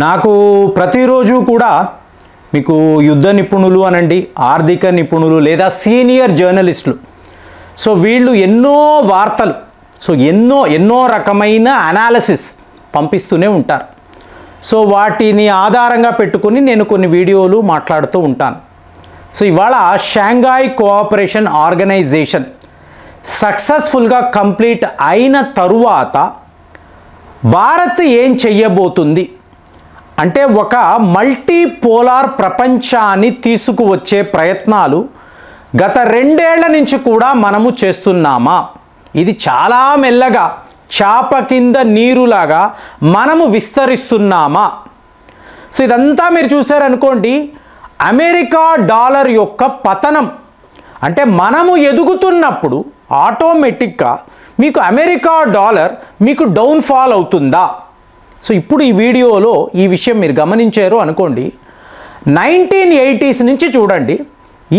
నాకు ప్రతిరోజు కూడా మీకు యుద్ధ నిపుణులు అనండి, ఆర్థిక నిపుణులు లేదా సీనియర్ జర్నలిస్టులు, సో వీళ్ళు ఎన్నో వార్తలు, సో ఎన్నో రకమైన అనాలిసిస్ పంపిస్తూనే ఉంటారు. సో వాటిని ఆధారంగా పెట్టుకొని నేను కొన్ని వీడియోలు మాట్లాడుతూ ఉంటాను. సో ఇవాళ షాంఘై కోఆపరేషన్ ఆర్గనైజేషన్ సక్సెస్ఫుల్గా కంప్లీట్ అయిన తరువాత భారత్ ఏం చెయ్యబోతుంది అంటే, ఒక మల్టీపోలార్ ప్రపంచాన్ని తీసుకువచ్చే ప్రయత్నాలు గత 2 ఏళ్ల నుంచి కూడా మనము చేస్తున్నామా? ఇది చాలా మెల్లగా చాప కింద నీరులాగా మనము విస్తరిస్తున్నామా? సో ఇదంతా మీరు చూసారనుకోండి, అమెరికా డాలర్ యొక్క పతనం అంటే మనము ఎదుగుతున్నప్పుడు ఆటోమేటిక్గా మీకు అమెరికా డాలర్ మీకు డౌన్ఫాల్ అవుతుందా? సో ఇప్పుడు ఈ వీడియోలో ఈ విషయం మీరు గమనించారు అనుకోండి, 1980s నుంచి చూడండి,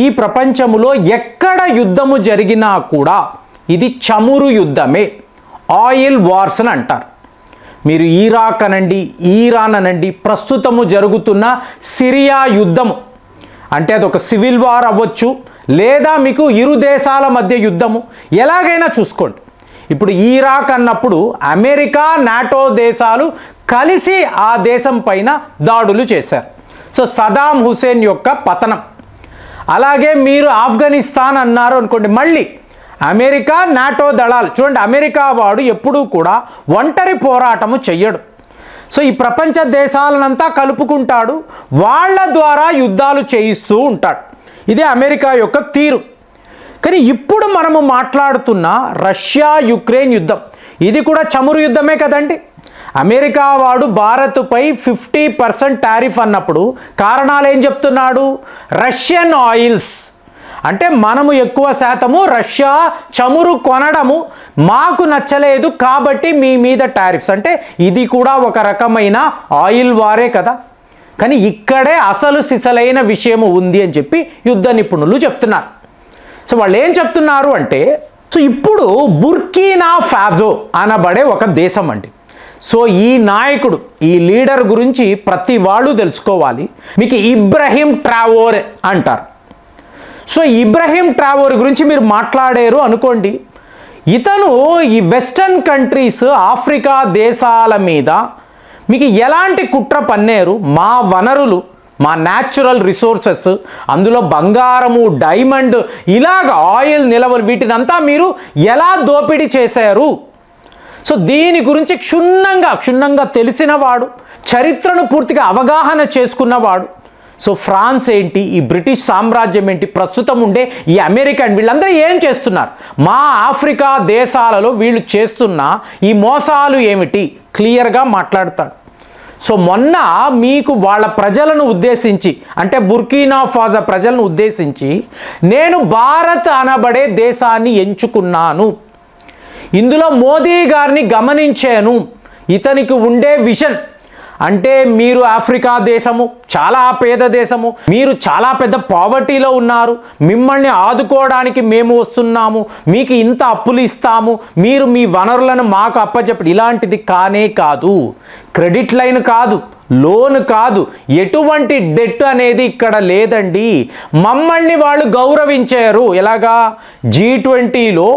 ఈ ప్రపంచంలో ఎక్కడ యుద్ధము జరిగినా కూడా ఇది చమురు యుద్ధమే, ఆయిల్ వార్స్ అని అంటారు. మీరు ఇరాక్ అనండి, ఈరాన్ అనండి, ప్రస్తుతము జరుగుతున్న సిరియా యుద్ధము అంటే అదొక సివిల్ వార్ అవ్వచ్చు, లేదా మీకు ఇరు దేశాల మధ్య యుద్ధము, ఎలాగైనా చూసుకోండి. ఇప్పుడు ఇరాక్ అన్నప్పుడు అమెరికా, నాటో దేశాలు కలిసి ఆ దేశం పైన దాడులు చేశారు. సో సదాం హుసేన్ యొక్క పతనం. అలాగే మీరు ఆఫ్ఘనిస్తాన్ అన్నారు అనుకోండి, మళ్ళీ అమెరికా, నాటో దళాలు చూడండి, అమెరికా వాడు ఎప్పుడూ కూడా ఒంటరి పోరాటము చెయ్యడు. సో ఈ ప్రపంచ దేశాలనంతా కలుపుకుంటాడు, వాళ్ళ ద్వారా యుద్ధాలు చేయిస్తూ ఉంటాడు. ఇదే అమెరికా యొక్క తీరు. కానీ ఇప్పుడు మనము మాట్లాడుతున్న రష్యా యుక్రెయిన్ యుద్ధం, ఇది కూడా చమురు యుద్ధమే కదండి. అమెరికా వాడు భారత్పై 50% టారిఫ్ అన్నప్పుడు కారణాలు ఏం చెప్తున్నాడు? రష్యన్ ఆయిల్స్ అంటే మనము ఎక్కువ శాతము రష్యా చమురు కొనడము మాకు నచ్చలేదు కాబట్టి మీ మీద టారిఫ్స్, అంటే ఇది కూడా ఒక రకమైన ఆయిల్ వారే కదా. కానీ ఇక్కడే అసలు సిసలైన విషయము ఉంది అని చెప్పి యుద్ధ నిపుణులు చెప్తున్నారు. సో వాళ్ళు ఏం చెప్తున్నారు అంటే, సో ఇప్పుడు బుర్కీనా ఫాజో అనబడే ఒక దేశం అండి. సో ఈ నాయకుడు, ఈ లీడర్ గురించి ప్రతి వాళ్ళు తెలుసుకోవాలి. మీకు ఇబ్రహీం ట్రావోరే అంటారు. సో ఇబ్రహీం ట్రావోరే గురించి మీరు మాట్లాడారు అనుకోండి, ఇతను ఈ వెస్టర్న్ కంట్రీస్, ఆఫ్రికా దేశాల మీద మీకు ఎలాంటి కుట్ర పన్నేరు, మా వనరులు, మా న్యాచురల్ రిసోర్సెస్, అందులో బంగారము, డైమండ్, ఇలాగ ఆయిల్ నిలవలు, వీటినంతా మీరు ఎలా దోపిడీ చేశారు? సో దీని గురించి క్షుణ్ణంగా తెలిసినవాడు, చరిత్రను పూర్తిగా అవగాహన చేసుకున్నవాడు. సో ఫ్రాన్స్ ఏంటి, ఈ బ్రిటిష్ సామ్రాజ్యం ఏంటి, ప్రస్తుతం ఉండే ఈ అమెరికన్, వీళ్ళందరూ ఏం చేస్తున్నారు, మా ఆఫ్రికా దేశాలలో వీళ్ళు చేస్తున్న ఈ మోసాలు ఏమిటి క్లియర్గా మాట్లాడతాడు. సో మొన్న మీకు వాళ్ళ ప్రజలను ఉద్దేశించి, అంటే బుర్కీనా ఫాజో ప్రజలను ఉద్దేశించి, నేను భారత్ అనబడే దేశాన్ని ఎంచుకున్నాను, ఇందులో మోదీ గారిని గమనించాను, ఇతనికి ఉండే విజన్ అంటే మీరు ఆఫ్రికా దేశము, చాలా పేద దేశము, మీరు చాలా పెద్ద పావర్టీలో ఉన్నారు, మిమ్మల్ని ఆదుకోవడానికి మేము వస్తున్నాము, మీకు ఇంత అప్పులు ఇస్తాము, మీరు మీ వనరులను మాకు అప్పచెప్పండి, ఇలాంటిది కానే కాదు. క్రెడిట్ లైన్ కాదు, లోన్ కాదు, ఎటువంటి డెట్ అనేది ఇక్కడ లేదండి. మమ్మల్ని వాళ్ళు గౌరవించారు. ఎలాగా? G20లో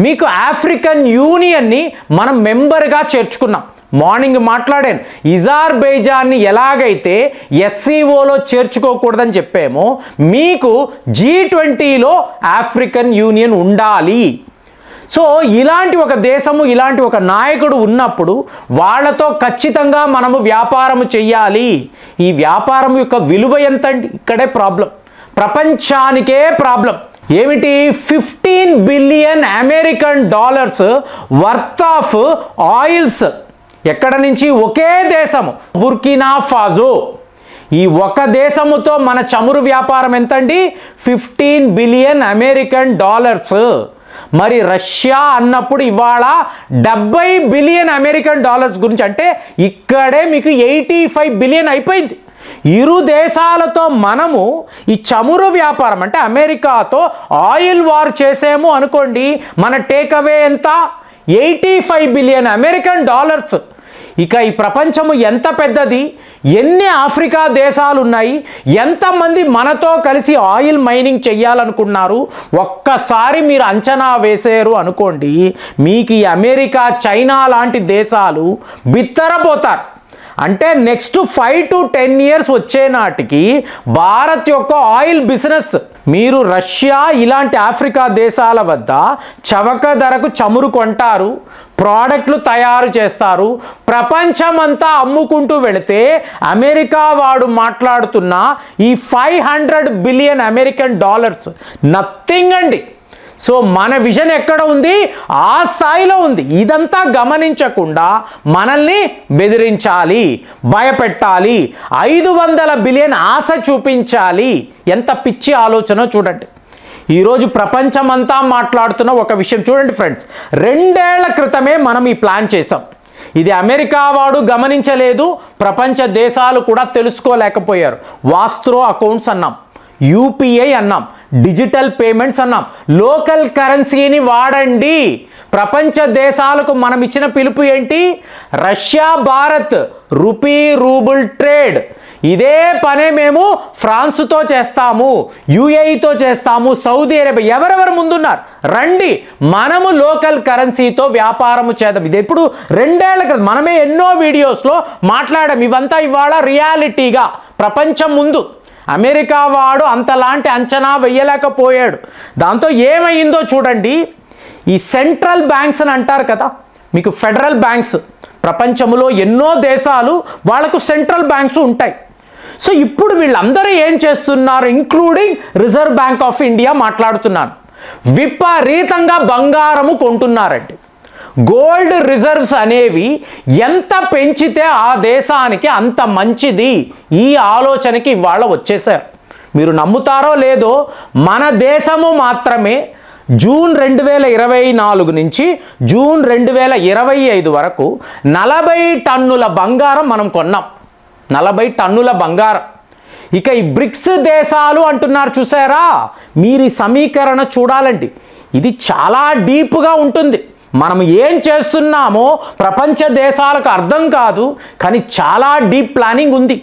మీకు ఆఫ్రికన్ యూనియన్ని మనం మెంబర్గా చేర్చుకున్నాం. మార్నింగ్ మాట్లాడాను, అజర్బైజాన్ని ఎలాగైతే SCOలో చేర్చుకోకూడదని చెప్పామో, మీకు G20లో ఆఫ్రికన్ యూనియన్ ఉండాలి. సో ఇలాంటి ఒక దేశము, ఇలాంటి ఒక నాయకుడు ఉన్నప్పుడు వాళ్ళతో ఖచ్చితంగా మనము వ్యాపారం చెయ్యాలి. ఈ వ్యాపారం యొక్క విలువ ఎంతండి? ఇక్కడే ప్రాబ్లం, ప్రపంచానికే ప్రాబ్లం. ఏమిటి? 15 billion American dollars worth of oils ఎక్కడ నుంచి? ఒకే దేశము బుర్కీనా ఫాజో. ఈ ఒక దేశముతో మన చమురు వ్యాపారం ఎంతండి? 15 బిలియన్ అమెరికన్ డాలర్స్. మరి రష్యా అన్నప్పుడు ఇవాళ 70 బిలియన్ అమెరికన్ డాలర్స్ గురించి, అంటే ఇక్కడే మీకు 85 బిలియన్ అయిపోయింది. ఇరు దేశాలతో మనము ఈ చమురు వ్యాపారం అంటే అమెరికాతో ఆయిల్ వార్ చేసాము అనుకోండి, మన టేక్ అవే ఎంత? 85 బిలియన్ అమెరికన్ డాలర్స్. ఇక ఈ ప్రపంచము ఎంత పెద్దది, ఎన్ని ఆఫ్రికా దేశాలు ఉన్నాయి, ఎంతమంది మనతో కలిసి ఆయిల్ మైనింగ్ చెయ్యాలనుకున్నారు, ఒక్కసారి మీరు అంచనా వేసారు అనుకోండి, మీకు ఈ అమెరికా, చైనా లాంటి దేశాలు బిత్తరపోతారు. అంటే నెక్స్ట్ 5 to 10 years వచ్చే నాటికి భారత్ యొక్క ఆయిల్ బిజినెస్, మీరు రష్యా ఇలాంటి ఆఫ్రికా దేశాల వద్ద చవక ధరకు చమురు కొంటారు, ప్రోడక్ట్లు తయారు చేస్తారు, ప్రపంచమంతా అమ్ముకుంటూ వెళితే అమెరికా వాడు మాట్లాడుతున్న ఈ $500 billion అమెరికన్ డాలర్స్ నథింగ్ అండి. సో మన విజన్ ఎక్కడ ఉంది, ఆ స్థాయిలో ఉంది. ఇదంతా గమనించకుండా మనల్ని బెదిరించాలి, భయపెట్టాలి, 500 బిలియన్ ఆశ చూపించాలి. ఎంత పిచ్చి ఆలోచన చూడండి. ఈరోజు ప్రపంచమంతా మాట్లాడుతున్న ఒక విషయం చూడండి ఫ్రెండ్స్, 2 ఏళ్ల క్రితమే మనం ఈ ప్లాన్ చేసాం. ఇది అమెరికా వాడు గమనించలేదు, ప్రపంచ దేశాలు కూడా తెలుసుకోలేకపోయారు. వాస్త్రో అకౌంట్స్ అన్నాం, యూపీఐ అన్నాం, డిజిటల్ పేమెంట్స్ అన్నాం, లోకల్ కరెన్సీని వాడండి. ప్రపంచ దేశాలకు మనం ఇచ్చిన పిలుపు ఏంటి, Russia Bharat rupee rouble trade. ఇదే పనే మేము ఫ్రాన్స్తో చేస్తాము, యుఏఈతో చేస్తాము, సౌదీ అరేబియా, ఎవరెవరు ముందున్నారు రండి, మనము లోకల్ కరెన్సీతో వ్యాపారము చేద్దాం. ఇది ఎప్పుడు 2 ఏళ్ల క్రితం మనమే ఎన్నో వీడియోస్లో మాట్లాడాం. ఇవంతా ఇవాళ రియాలిటీగా ప్రపంచం ముందు. అమెరికా వాడు అంతలాంటి అంచనా వెయ్యలేకపోయాడు. దాంతో ఏమైందో చూడండి. ఈ సెంట్రల్ బ్యాంక్స్ అని అంటారు కదా, మీకు ఫెడరల్ బ్యాంక్స్, ప్రపంచంలో ఎన్నో దేశాలు వాళ్ళకు సెంట్రల్ బ్యాంక్స్ ఉంటాయి. సో ఇప్పుడు వీళ్ళందరూ ఏం చేస్తున్నారు, including reserve bank of India మాట్లాడుతున్నాను, విపరీతంగా బంగారము కొంటున్నారండి. గోల్డ్ రిజర్వ్స్ అనేవి ఎంత పెంచితే ఆ దేశానికి అంత మంచిది. ఈ ఆలోచనకి ఇవాళ వచ్చేసారు. మీరు నమ్ముతారో లేదో, మన దేశము మాత్రమే జూన్ 2024 నుంచి జూన్ 2025 వరకు 40 టన్నుల బంగారం మనం కొన్నాం. 40 టన్నుల బంగారం. ఇక ఈ బ్రిక్స్ దేశాలు అంటున్నారు చూసారా, మీరు ఈ సమీకరణ చూడాలండి. ఇది చాలా డీప్గా ఉంటుంది. మనం ఏం చేస్తున్నామో ప్రపంచ దేశాలకు అర్థం కాదు, కానీ చాలా డీప్ ప్లానింగ్ ఉంది.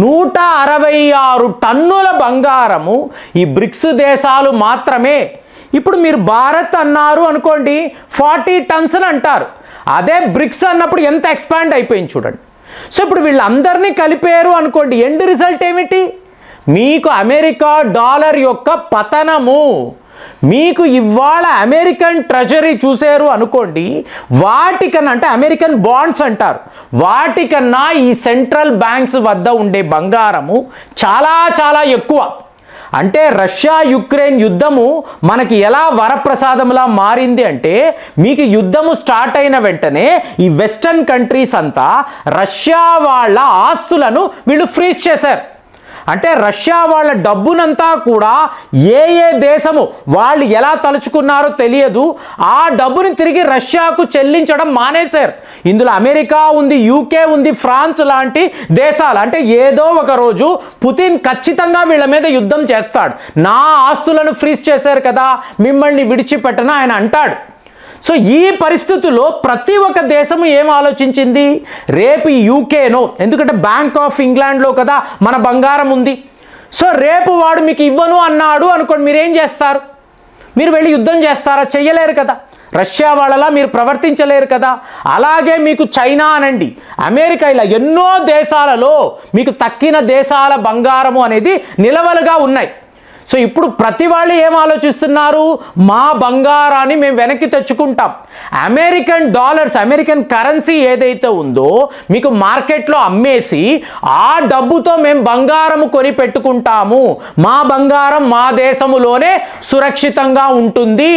166 టన్నుల బంగారము ఈ బ్రిక్స్ దేశాలు మాత్రమే. ఇప్పుడు మీరు భారత్ అన్నారు అనుకోండి, 40 టన్స్ అంటారు. అదే బ్రిక్స్ అన్నప్పుడు ఎంత ఎక్స్పాండ్ అయిపోయింది చూడండి. సో ఇప్పుడు వీళ్ళందరినీ కలిపారు అనుకోండి, ఎండ్ రిజల్ట్ ఏమిటి, మీకు అమెరికా డాలర్ యొక్క పతనము. మీకు ఇవాళ అమెరికన్ ట్రెజరీ చూసారు అనుకోండి, వాటికన్నా, అంటే అమెరికన్ బాండ్స్ అంటారు, వాటికన్నా ఈ సెంట్రల్ బ్యాంక్స్ వద్ద ఉండే బంగారము చాలా చాలా ఎక్కువ. అంటే రష్యా యుక్రెయిన్ యుద్ధము మనకి ఎలా వరప్రసాదంలా మారింది అంటే, మీకు యుద్ధము స్టార్ట్ అయిన వెంటనే ఈ వెస్టర్న్ కంట్రీస్ అంతా రష్యా వాళ్ళ ఆస్తులను వీళ్ళు ఫ్రీజ్ చేశారు. అంటే రష్యా వాళ్ళ డబ్బునంతా కూడా ఏ దేశము వాళ్ళు ఎలా తలుచుకున్నారో తెలియదు, ఆ డబ్బుని తిరిగి రష్యాకు చెల్లించడం మానేశారు. ఇందులో అమెరికా ఉంది, యూకే ఉంది, ఫ్రాన్స్ లాంటి దేశాలు. అంటే ఏదో ఒక రోజు పుతిన్ ఖచ్చితంగా వీళ్ళ మీద యుద్ధం చేస్తాడు. నా ఆస్తులను ఫ్రీజ్ చేశారు కదా, మిమ్మల్ని విడిచిపెట్టను ఆయన అంటాడు. సో ఈ పరిస్థితుల్లో ప్రతి ఒక్క దేశము ఏం ఆలోచించింది, రేపు యూకేనో, ఎందుకంటే బ్యాంక్ ఆఫ్ ఇంగ్లాండ్లో కదా మన బంగారం ఉంది, సో రేపు వాడు మీకు ఇవ్వను అన్నాడు అనుకోండి, మీరేం చేస్తారు, మీరు వెళ్ళి యుద్ధం చేస్తారా, చెయ్యలేరు కదా. రష్యా వాళ్ళలా మీరు ప్రవర్తించలేరు కదా. అలాగే మీకు చైనా అనండి, అమెరికా, ఇలా ఎన్నో దేశాలలో మీకు తక్కిన దేశాల బంగారము అనేది నిలవలుగా ఉన్నాయి. సో ఇప్పుడు ప్రతి వాళ్ళు ఏం ఆలోచిస్తున్నారు, మా బంగారాన్ని మేము వెనక్కి తెచ్చుకుంటాం. అమెరికన్ డాలర్స్, అమెరికన్ కరెన్సీ ఏదైతే ఉందో మీకు మార్కెట్లో అమ్మేసి ఆ డబ్బుతో మేము బంగారము కొని పెట్టుకుంటాము, మా బంగారం మా దేశములోనే సురక్షితంగా ఉంటుంది.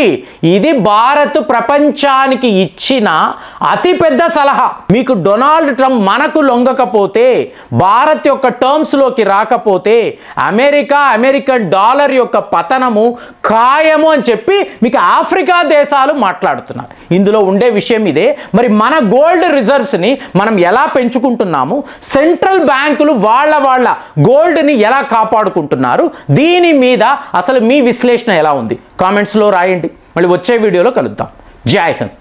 ఇది భారత్ ప్రపంచానికి ఇచ్చిన అతిపెద్ద సలహా. మీకు డొనాల్డ్ ట్రంప్ మనకు లొంగకపోతే, భారత్ యొక్క టర్మ్స్లోకి రాకపోతే అమెరికన్ డాలర్ యొక్క పతనము ఖాయము అని చెప్పి మీకు ఆఫ్రికా దేశాలు మాట్లాడుతున్నారు. ఇందులో ఉండే విషయం ఇదే. మరి మన గోల్డ్ రిజర్వ్స్ని మనం ఎలా పెంచుకుంటున్నాము, సెంట్రల్ బ్యాంకులు వాళ్ళ గోల్డ్ని ఎలా కాపాడుకుంటున్నారు, దీని మీద అసలు మీ విశ్లేషణ ఎలా ఉంది, కామెంట్స్లో రాయండి. మళ్ళీ వచ్చే వీడియోలో కలుద్దాం. జై హింద్.